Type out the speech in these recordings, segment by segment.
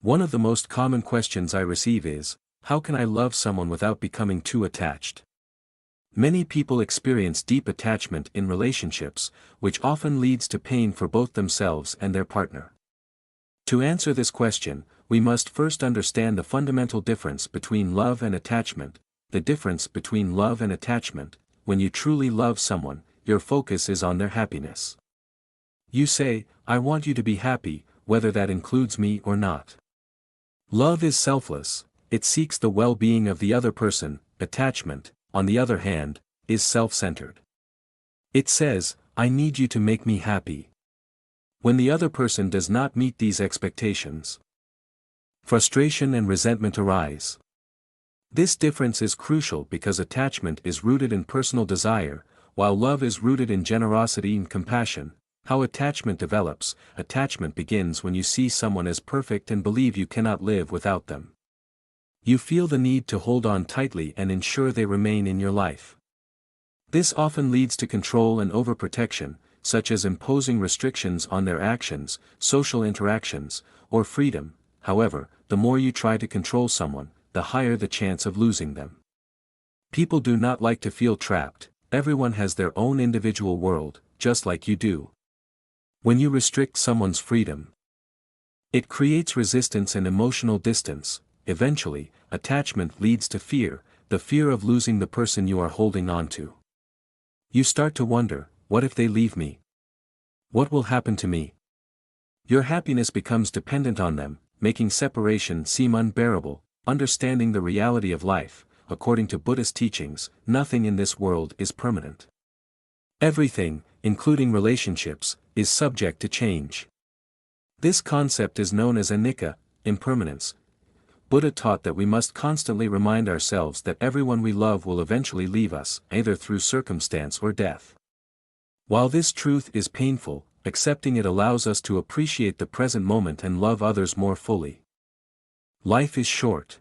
One of the most common questions I receive is, how can I love someone without becoming too attached? Many people experience deep attachment in relationships, which often leads to pain for both themselves and their partner. To answer this question, we must first understand the fundamental difference between love and attachment. The difference between love and attachment: when you truly love someone, your focus is on their happiness. You say, "I want you to be happy, whether that includes me or not." Love is selfless, it seeks the well-being of the other person. Attachment, on the other hand, is self-centered. It says, "I need you to make me happy." When the other person does not meet these expectations, frustration and resentment arise. This difference is crucial because attachment is rooted in personal desire, while love is rooted in generosity and compassion. How attachment develops: attachment begins when you see someone as perfect and believe you cannot live without them. You feel the need to hold on tightly and ensure they remain in your life. This often leads to control and overprotection, such as imposing restrictions on their actions, social interactions, or freedom. However, the more you try to control someone, the higher the chance of losing them. People do not like to feel trapped. Everyone has their own individual world, just like you do. When you restrict someone's freedom, it creates resistance and emotional distance. Eventually, attachment leads to fear, the fear of losing the person you are holding on to. You start to wonder, what if they leave me? What will happen to me? Your happiness becomes dependent on them, making separation seem unbearable. Understanding the reality of life: according to Buddhist teachings, nothing in this world is permanent. Everything, including relationships, is subject to change. This concept is known as anicca, impermanence. Buddha taught that we must constantly remind ourselves that everyone we love will eventually leave us, either through circumstance or death. While this truth is painful, accepting it allows us to appreciate the present moment and love others more fully. Life is short.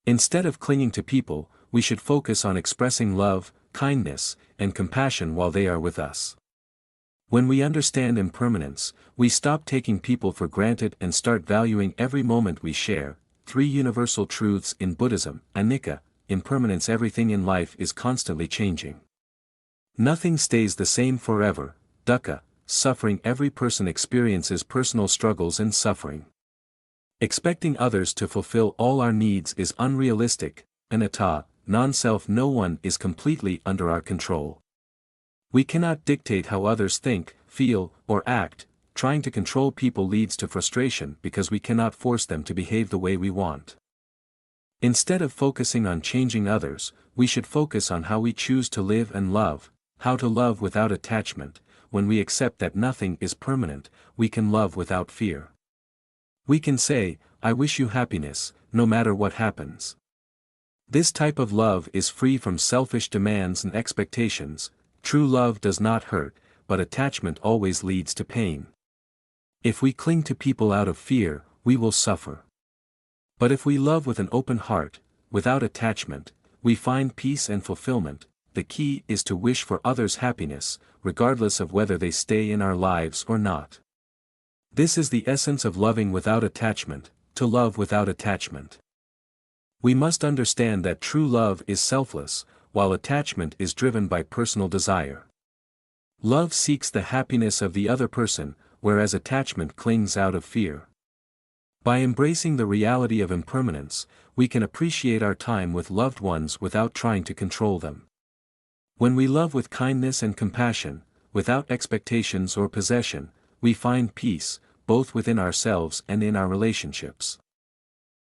Instead of clinging to people, we should focus on expressing love, kindness, and compassion while they are with us. When we understand impermanence, we stop taking people for granted and start valuing every moment we share. 3 universal truths in Buddhism: anicca, impermanence. Everything in life is constantly changing. Nothing stays the same forever. Dukkha, suffering. Every person experiences personal struggles and suffering. Expecting others to fulfill all our needs is unrealistic. Anatta, non-self. No one is completely under our control. We cannot dictate how others think, feel, or act. Trying to control people leads to frustration because we cannot force them to behave the way we want. Instead of focusing on changing others, we should focus on how we choose to live and love. How to love without attachment: when we accept that nothing is permanent, we can love without fear. We can say, "I wish you happiness, no matter what happens." This type of love is free from selfish demands and expectations. True love does not hurt, but attachment always leads to pain. If we cling to people out of fear, we will suffer. But if we love with an open heart, without attachment, we find peace and fulfillment. The key is to wish for others' happiness, regardless of whether they stay in our lives or not. This is the essence of loving without attachment, to love without attachment. We must understand that true love is selfless, while attachment is driven by personal desire. Love seeks the happiness of the other person, whereas attachment clings out of fear. By embracing the reality of impermanence, we can appreciate our time with loved ones without trying to control them. When we love with kindness and compassion, without expectations or possession, we find peace, both within ourselves and in our relationships.